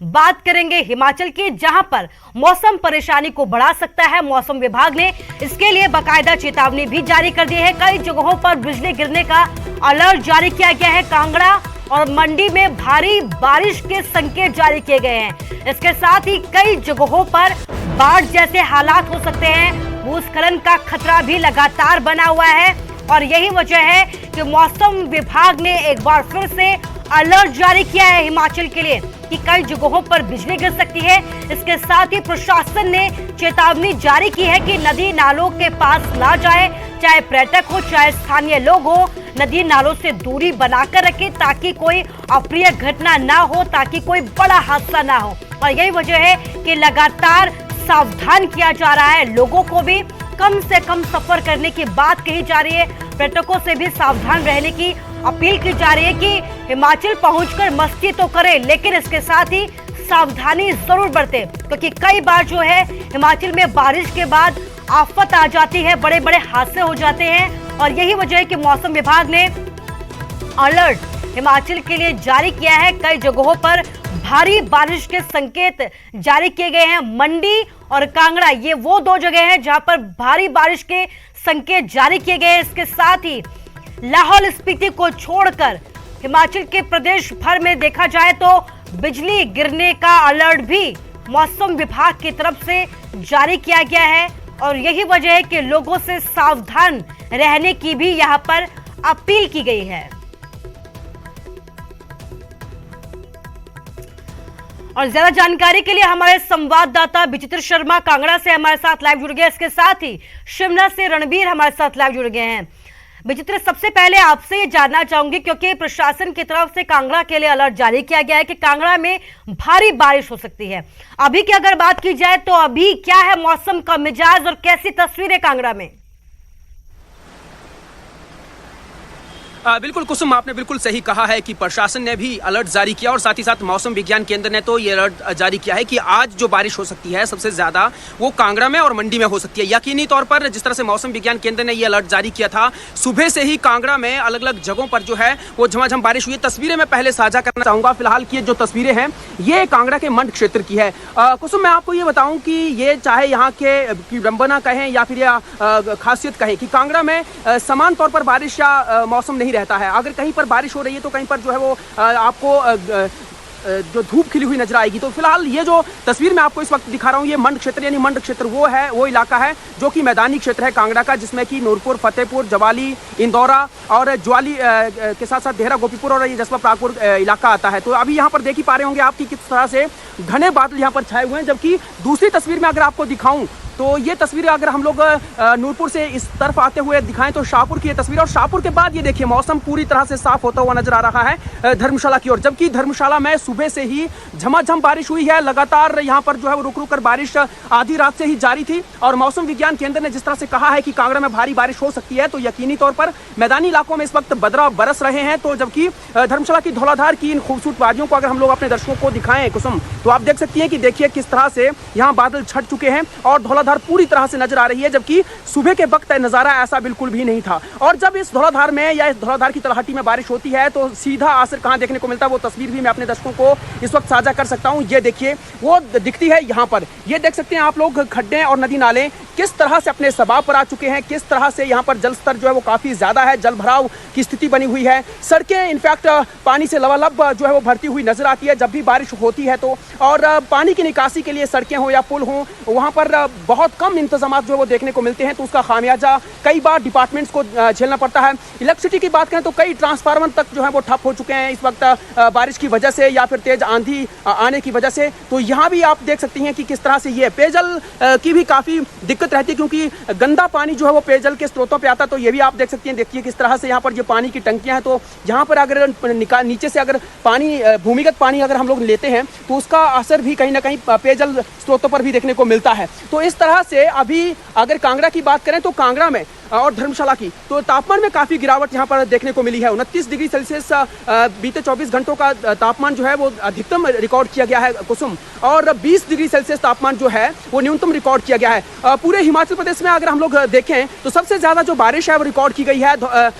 बात करेंगे हिमाचल की, जहां पर मौसम परेशानी को बढ़ा सकता है। मौसम विभाग ने इसके लिए बाकायदा चेतावनी भी जारी कर दी है। कई जगहों पर बिजली गिरने का अलर्ट जारी किया गया है। कांगड़ा और मंडी में भारी बारिश के संकेत जारी किए गए हैं। इसके साथ ही कई जगहों पर बाढ़ जैसे हालात हो सकते हैं। भूस्खलन का खतरा भी लगातार बना हुआ है और यही वजह है कि मौसम विभाग ने एक बार फिर से अलर्ट जारी किया है हिमाचल के लिए कि कई जगहों पर बिजली गिर सकती है। इसके साथ ही प्रशासन ने चेतावनी जारी की है कि नदी नालों के पास ना जाए, चाहे पर्यटक हो चाहे स्थानीय लोग हो, नदी नालों से दूरी बनाकर रखें ताकि कोई अप्रिय घटना ना हो, ताकि कोई बड़ा हादसा ना हो। और यही वजह है कि लगातार सावधान किया जा रहा है। लोगों को भी कम से कम सफर करने की बात कही जा रही है। पर्यटकों से भी सावधान रहने की अपील की जा रही है कि हिमाचल पहुंचकर मस्ती तो करें, लेकिन इसके साथ ही सावधानी जरूर बरतें, क्योंकि कई बार जो है हिमाचल में बारिश के बाद आफत आ जाती है, बड़े बड़े हादसे हो जाते हैं। और यही वजह है कि मौसम विभाग ने अलर्ट हिमाचल के लिए जारी किया है। कई जगहों पर भारी बारिश के संकेत जारी किए गए हैं। मंडी और कांगड़ा ये वो दो जगह हैं जहां पर भारी बारिश के संकेत जारी किए गए हैं। इसके साथ ही लाहौल स्पीति को छोड़कर हिमाचल के प्रदेश भर में देखा जाए तो बिजली गिरने का अलर्ट भी मौसम विभाग की तरफ से जारी किया गया है। और यही वजह है कि लोगों से सावधान रहने की भी यहां पर अपील की गई है। और ज्यादा जानकारी के लिए हमारे संवाददाता विचित्र शर्मा कांगड़ा से हमारे साथ लाइव जुड़ गए। इसके साथ ही शिमला से रणबीर हमारे साथ लाइव जुड़ गए हैं। विचित्र, सबसे पहले आपसे ये जानना चाहूंगी, क्योंकि प्रशासन की तरफ से कांगड़ा के लिए अलर्ट जारी किया गया है कि कांगड़ा में भारी बारिश हो सकती है। अभी की अगर बात की जाए तो अभी क्या है मौसम का मिजाज और कैसी तस्वीरें कांगड़ा में? बिल्कुल कुसुम, आपने बिल्कुल सही कहा है कि प्रशासन ने भी अलर्ट जारी किया और साथ ही साथ मौसम विज्ञान केंद्र ने तो ये अलर्ट जारी किया है कि आज जो बारिश हो सकती है सबसे ज्यादा वो कांगड़ा में और मंडी में हो सकती है। यकीनी तौर पर जिस तरह से मौसम विज्ञान केंद्र ने ये अलर्ट जारी किया था, सुबह से ही कांगड़ा में अलग अलग जगहों पर जो है वो झमाझम बारिश हुई है। तस्वीरें मैं पहले साझा करना चाहूंगा। फिलहाल की जो तस्वीरें हैं ये कांगड़ा के मंड क्षेत्र की है। कुसुम, मैं आपको ये बताऊं कि ये चाहे यहाँ के विडंबना कहें या फिर खासियत कहें कि कांगड़ा में समान तौर पर बारिश या मौसम नहीं रहता है। अगर कहीं पर बारिश हो रही है तो कहीं पर जो है वो आपको जो धूप खिली हुई नजर आएगी। तो फिलहाल ये जो तस्वीर मैं आपको इस वक्त दिखा रहा हूँ, ये मंड क्षेत्र यानी मंड क्षेत्र वो इलाका है जो कि मैदानी क्षेत्र है कांगड़ा का, जिसमें कि नूरपुर, फतेहपुर, जवाली, इंदौरा और ज्वाली के साथ साथ देहरा, गोपीपुर और ये जसपा परागपुर इलाका आता है। तो अभी यहाँ पर देख ही पा रहे होंगे आप कि किस तरह से घने बादल यहाँ पर छाए हुए हैं। जबकि दूसरी तस्वीर में अगर आपको दिखाऊं तो ये तस्वीर अगर हम लोग नूरपुर से इस तरफ आते हुए दिखाएं तो शाहपुर की ये तस्वीर, और शाहपुर के बाद ये देखिए मौसम पूरी तरह से साफ होता हुआ नजर आ रहा है धर्मशाला की ओर। जबकि धर्मशाला में सुबह से ही झमाझम बारिश हुई है। लगातार यहाँ पर जो है वो रुक रुक कर बारिश आधी रात से ही जारी थी। और मौसम विज्ञान केंद्र ने जिस तरह से कहा है कि कांगड़ा में भारी बारिश हो सकती है, तो यकीनी तौर पर मैदानी इलाकों में इस वक्त बदरा बरस रहे हैं। तो जबकि धर्मशाला की धौलाधार की इन खूबसूरत वादियों को अगर हम लोग अपने दर्शकों को दिखाएं कुसुम, तो आप देख सकती हैं कि देखिए किस तरह से यहाँ बादल छट चुके हैं और धौलाधार पूरी तरह से नजर आ रही है। जबकि सुबह के वक्त नजारा ऐसा बिल्कुल भी नहीं था। और जब इस धौलाधार में या इस धौलाधार की तलहटी में बारिश होती है तो सीधा असर कहां देखने को मिलता है, वो तस्वीर भी मैं अपने दर्शकों को इस वक्त साझा कर सकता हूं। ये देखिए वो दिखती है यहाँ पर, ये देख सकते हैं आप लोग खड्डे और नदी नाले किस तरह से अपने सबाब पर आ चुके हैं, किस तरह से यहाँ पर जल स्तर जो है वो काफी ज्यादा है, जल भराव की स्थिति बनी हुई है। सड़कें इनफैक्ट पानी से लबालब जो है वो भरती हुई नजर आती है जब भी बारिश होती है तो। और पानी की निकासी के लिए सड़कें हो या पुल हो, वहां पर बहुत कम इंतजाम जो है वो देखने को मिलते हैं। तो उसका खामियाजा कई बार डिपार्टमेंट्स को झेलना पड़ता है। इलेक्ट्रिसिटी की बात करें तो कई ट्रांसफार्मर तक जो है वो ठप हो चुके हैं इस वक्त बारिश की वजह से या फिर तेज आंधी आने की वजह से। तो यहाँ भी आप देख सकती हैं कि किस तरह से ये पेयजल की भी काफी दिक्कत रहती है, क्योंकि गंदा पानी जो है वो पेयजल के स्रोतों पे आता है। तो ये भी आप देख सकती हैं, देखिए किस तरह से यहाँ पर जो पानी की टंकियां हैं, तो यहाँ पर अगर नीचे से अगर पानी भूमिगत पानी अगर हम लोग लेते हैं तो उसका असर भी कहीं ना कहीं पेयजल स्रोतों पर भी देखने को मिलता है। तो इस तरह से अभी अगर कांगड़ा की बात करें तो कांगड़ा में और धर्मशाला की, तो तापमान में काफी गिरावट यहाँ पर देखने को मिली है। 29 डिग्री सेल्सियस बीते 24 घंटों का तापमान जो है वो अधिकतम रिकॉर्ड किया गया है कुसुम, और 20 डिग्री सेल्सियस तापमान जो है वो न्यूनतम रिकॉर्ड किया गया है। पूरे हिमाचल प्रदेश में अगर हम लोग देखें तो सबसे ज्यादा जो बारिश है वो रिकॉर्ड की गई है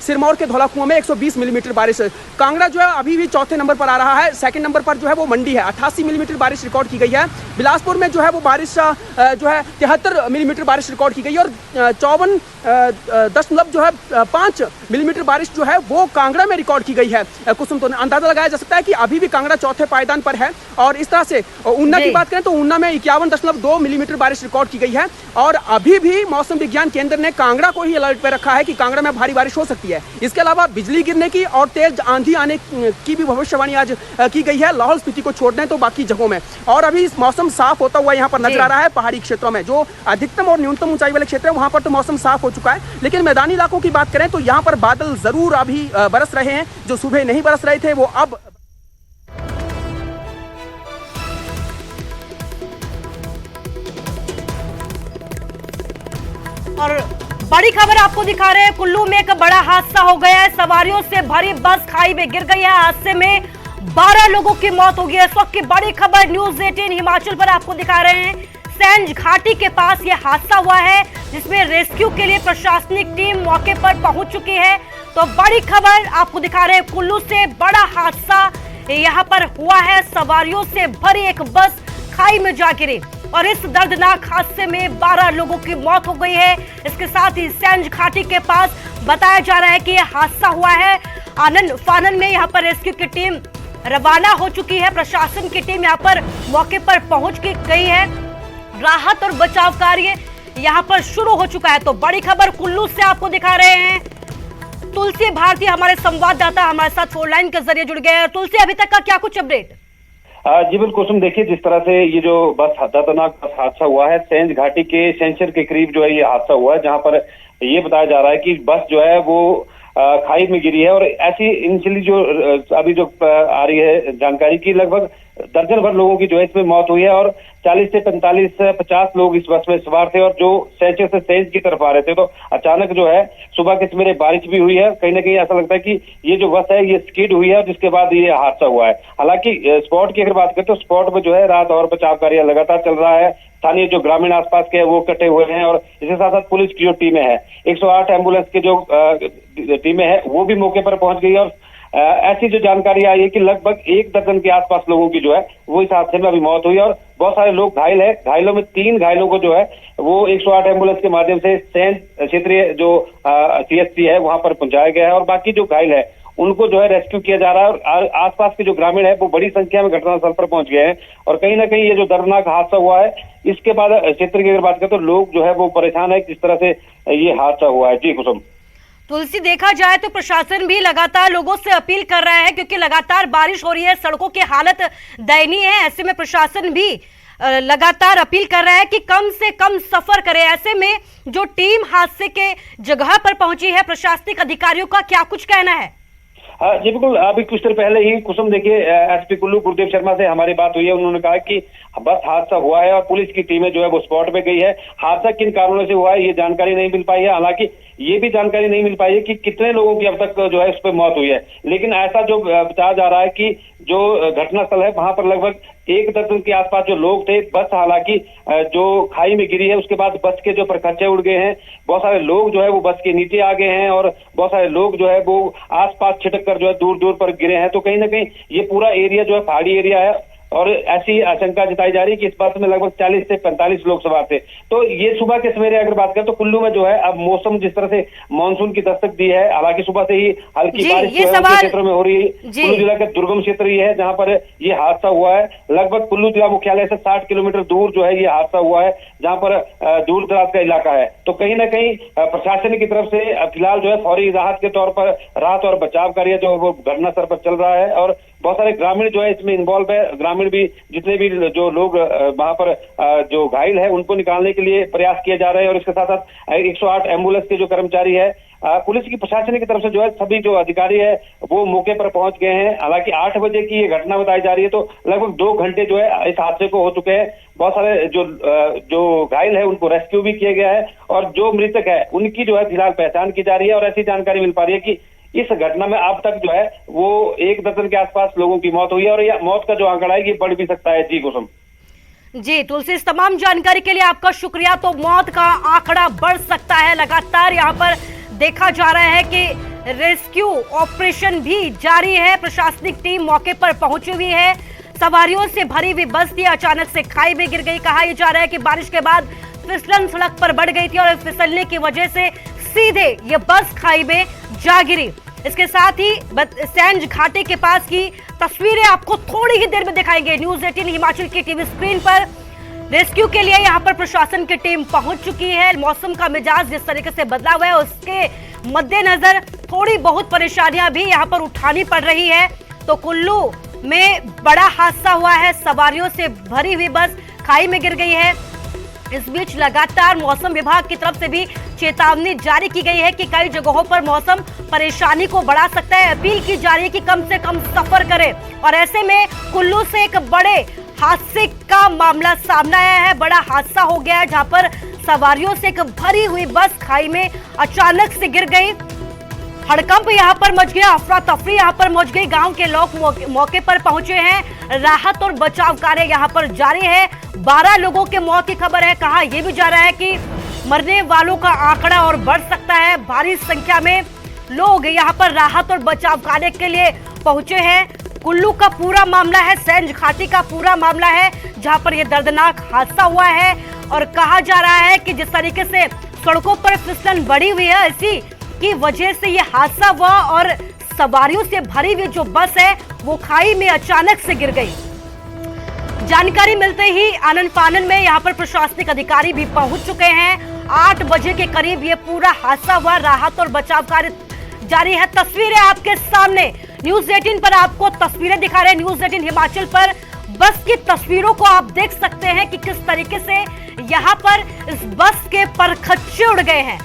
सिरमौर के धौलाकुआं में 120 मिलीमीटर बारिश। कांगड़ा जो है अभी भी चौथे नंबर पर आ रहा है, सेकंड नंबर पर जो है वो मंडी है, 88 मिलीमीटर बारिश रिकॉर्ड की गई है। बिलासपुर में जो है वो बारिश जो है 73 मिलीमीटर बारिश रिकॉर्ड की गई और 54.5 मिलीमीटर बारिश जो है वो कांगड़ा में रिकॉर्ड की गई है कुसुम। तो अंदाजा लगाया जा सकता है कि अभी भी कांगड़ा चौथे पायदान पर है। और इस तरह से ऊना की बात करें तो ऊना में 51.2 मिलीमीटर बारिश रिकॉर्ड की गई है। और अभी भी मौसम विज्ञान केंद्र ने कांगड़ा को ही अलर्ट पर रखा है कि कांगड़ा में भारी बारिश हो सकती है। इसके अलावा बिजली गिरने की और तेज आंधी आने की भी भविष्यवाणी आज की गई है, लाहौल स्पीति को छोड़ दें तो बाकी जगहों में। और अभी मौसम साफ होता हुआ यहाँ पर नजर आ रहा है। पहाड़ी क्षेत्रों में जो अधिकतम और न्यूनतम ऊंचाई वाले क्षेत्र है वहां पर तो मौसम साफ हो चुका है, लेकिन मैदानी इलाकों की बात करें तो यहाँ पर बादल जरूर अभी बरस रहे हैं। जो सुबह नहीं बरस रहे थे वो अब। और बड़ी खबर आपको दिखा रहे हैं, कुल्लू में एक बड़ा हादसा हो गया है। सवारियों से भरी बस खाई में गिर गई है। हादसे में 12 लोगों की मौत हो गई है। इस वक्त की बड़ी खबर न्यूज़ 18 हिमाचल पर आपको दिखा रहे हैं। सैंज घाटी के पास यह हादसा हुआ है जिसमें रेस्क्यू के लिए प्रशासनिक टीम मौके पर पहुंच चुकी है। तो बड़ी खबर आपको दिखा रहे हैं, कुल्लू से बड़ा हादसा यहां पर हुआ है। सवारियों से भरी एक बस खाई में जा गिरी और इस दर्दनाक हादसे में 12 लोगों की मौत हो गई है। इसके साथ ही सैंज घाटी के पास बताया जा रहा है कि यह हादसा हुआ है। आनंद फानन में यहां पर रेस्क्यू की टीम रवाना हो चुकी है। प्रशासन की टीम यहां पर मौके पर पहुंच गई है। राहत और बचाव कार्य यहां पर शुरू हो चुका है। तो बड़ी खबर कुल्लू से आपको दिखा रहे हैं। तुलसी भारती हमारे संवाददाता हमारे साथ फोन लाइन के जरिए जुड़ गए हैं। तुलसी, अभी तक का क्या कुछ अपडेट? जी बिल्कुल कुसुम, देखिए जिस तरह से ये जो बस दर्दनाक बस हादसा हुआ है, सैंज घाटी के सेंचर के करीब जो है ये हादसा हुआ है, जहां पर ये बताया जा रहा है कि बस जो है वो खाई में गिरी है। और ऐसी इनिशियली जो अभी जो आ रही है जानकारी की, लगभग दर्जन भर लोगों की जो है इसमें मौत हुई है और 40 से 45 से 50 लोग इस बस में सवार थे और जो सेंचर से सैंज की तरफ आ रहे थे। तो अचानक जो है सुबह के सवेरे बारिश भी हुई है। कहीं ना कहीं ऐसा लगता है कि ये जो बस है ये स्किड हुई है, जिसके बाद ये हादसा हुआ है। हालांकि स्पॉट की अगर बात करें तो स्पॉट में जो है राहत और बचाव कार्य लगातार चल रहा है। स्थानीय जो ग्रामीण आसपास के वो कटे हुए हैं और इसके साथ साथ पुलिस की जो टीमें हैं, 108 एम्बुलेंस के जो टीमें हैं वो भी मौके पर पहुंच गई। और ऐसी जो जानकारी आई है कि लगभग 1 दर्जन के आसपास लोगों की जो है वो इस हादसे में अभी मौत हुई है और बहुत सारे लोग घायल है। घायलों में 3 घायलों को जो है वो 108 एम्बुलेंस के माध्यम से सैंज क्षेत्रीय जो CHC है वहां पर पहुंचाया गया है और बाकी जो घायल है उनको जो है रेस्क्यू किया जा रहा है। और आसपास के जो ग्रामीण है वो बड़ी संख्या में घटनास्थल पर पहुंच गए हैं और कहीं ना कहीं ये जो दर्दनाक हादसा हुआ है इसके बाद क्षेत्र की अगर बात करें तो लोग जो है वो परेशान है किस तरह से ये हादसा हुआ है। जी कुसुम। तुलसी, देखा जाए तो प्रशासन भी लगातार लोगों से अपील कर रहा है क्योंकि लगातार बारिश हो रही है, सड़कों की हालत दयनीय है। ऐसे में प्रशासन भी लगातार अपील कर रहा है कि कम से कम सफर करें। ऐसे में जो टीम हादसे के जगह पर पहुंची है, प्रशासनिक अधिकारियों का क्या कुछ कहना है? जी बिल्कुल, अभी कुछ देर पहले ही कुसुम देखिए SP कुल्लू गुरदेव शर्मा से हमारी बात हुई है। उन्होंने कहा कि बस हादसा हुआ है और पुलिस की टीमें जो है वो स्पॉट पे गई है। हादसा किन कारणों से हुआ है ये जानकारी नहीं मिल पाई है। हालांकि ये भी जानकारी नहीं मिल पाई है कि कितने लोगों की अब तक जो है उस पर मौत हुई है, लेकिन ऐसा जो बताया जा रहा है कि जो घटनास्थल है वहां पर लगभग 1 दर्जन के आसपास जो लोग थे। बस हालांकि जो खाई में गिरी है उसके बाद बस के जो परखच्चे उड़ गए हैं, बहुत सारे लोग जो है वो बस के नीचे आ गए हैं और बहुत सारे लोग जो है वो आसपास छिटक कर जो है दूर दूर पर गिरे हैं। तो कहीं ना कहीं ये पूरा एरिया जो है पहाड़ी एरिया है और ऐसी आशंका जताई जा रही है कि इस बस में लगभग 40 से 45 लोग सवार थे। तो ये सुबह के सवेरे अगर बात करें तो कुल्लू में जो है अब मौसम जिस तरह से मानसून की दस्तक दी है, हालांकि सुबह से ही हल्की बारिश क्षेत्रों में हो रही है। कुल्लू जिला का दुर्गम क्षेत्र ये है जहां पर ये हादसा हुआ है। लगभग कुल्लू जिला मुख्यालय से 60 किलोमीटर दूर जो है ये हादसा हुआ है, जहां पर दूर दराज का इलाका है। तो कहीं ना कहीं प्रशासन की तरफ से फिलहाल जो है फौरी राहत के तौर पर राहत और बचाव कार्य जो वो घटनास्थल पर चल रहा है और बहुत सारे ग्रामीण जो है इसमें इन्वॉल्व है। ग्रामीण भी जितने भी जो लोग वहां पर जो घायल है उनको निकालने के लिए प्रयास किए जा रहे हैं और इसके साथ साथ 108 एम्बुलेंस के जो कर्मचारी है पुलिस की प्रशासन की तरफ से जो है सभी जो अधिकारी है वो मौके पर पहुंच गए हैं। हालांकि 8 बजे की ये घटना बताई जा रही है, तो लगभग 2 घंटे जो है इस हादसे को हो चुके हैं। बहुत सारे जो घायल है उनको रेस्क्यू भी किया गया है और जो मृतक है उनकी जो है फिलहाल पहचान की जा रही है और ऐसी जानकारी मिल पा रही है कि इस घटना में अब तक जो है वो 1 दर्जन के आसपास लोगों की मौत हुई है और यह मौत का जो आंकड़ा है ये बढ़ भी सकता है। जी कुसुम। जी तुलसी, इस तमाम जानकारी के लिए आपका शुक्रिया। तो मौत का आंकड़ा बढ़ सकता है, लगातार यहाँ पर देखा जा रहा है कि रेस्क्यू ऑपरेशन भी जारी है। प्रशासनिक टीम मौके पर पहुंची हुई है। सवारियों से भरी हुई बस थी, अचानक से खाई में गिर गई। कहा यह जा रहा है कि बारिश के बाद फिसलन सड़क पर बढ़ गई थी और फिसलने की वजह से सीधे ये बस खाई में जा गिरी। इसके साथ ही सेंज घाटी के पास की तस्वीरें आपको थोड़ी ही देर में दिखाएंगे न्यूज़ 18 हिमाचल की टीवी स्क्रीन पर। रेस्क्यू के लिए यहां पर प्रशासन की टीम पहुंच चुकी है। मौसम का मिजाज जिस तरीके से बदला हुआ है उसके मद्देनजर थोड़ी बहुत परेशानियां भी यहां पर उठानी पड़ रही है। तो कुल्लू में बड़ा हादसा हुआ है, सवारियों से भरी हुई बस खाई में गिर गई है। इस बीच लगातार मौसम विभाग की तरफ से भी चेतावनी जारी की गई है कि कई जगहों पर मौसम परेशानी को बढ़ा सकता है। अपील की जा रही है कि कम से कम सफर करें। और ऐसे में कुल्लू से एक बड़े हादसे का मामला सामने आया है। बड़ा हादसा हो गया है जहां पर सवारियों से एक भरी हुई बस खाई में अचानक से गिर गई। हड़कंप यहाँ पर मच गया, अफरा तफरी यहाँ पर मच गई। गांव के लोग मौके पर पहुंचे हैं। राहत और बचाव कार्य यहाँ पर जारी है। 12 लोगों के मौत की खबर है। कहा यह भी जा रहा है कि मरने वालों का आंकड़ा और बढ़ सकता है। भारी संख्या में लोग यहाँ पर राहत और बचाव कार्य के लिए पहुंचे हैं। कुल्लू का पूरा मामला है, सेंज घाटी का पूरा मामला है जहां पर यह दर्दनाक हादसा हुआ है। और कहा जा रहा है कि जिस तरीके से सड़कों पर फिसलन बढ़ी हुई है, इसी की वजह से यह हादसा हुआ और सवारियों से भरी हुई जो बस है वो खाई में अचानक से गिर गई। जानकारी मिलते ही आनन फानन में यहाँ पर प्रशासनिक अधिकारी भी पहुंच चुके हैं। 8 बजे के करीब ये पूरा हादसा हुआ। राहत और बचाव कार्य जारी है। तस्वीरें आपके सामने न्यूज़ 18 पर आपको तस्वीरें दिखा रहे हैं। न्यूज़ 18 हिमाचल पर बस की तस्वीरों को आप देख सकते हैं कि किस तरीके से यहाँ पर इस बस के परखच्चे उड़ गए हैं।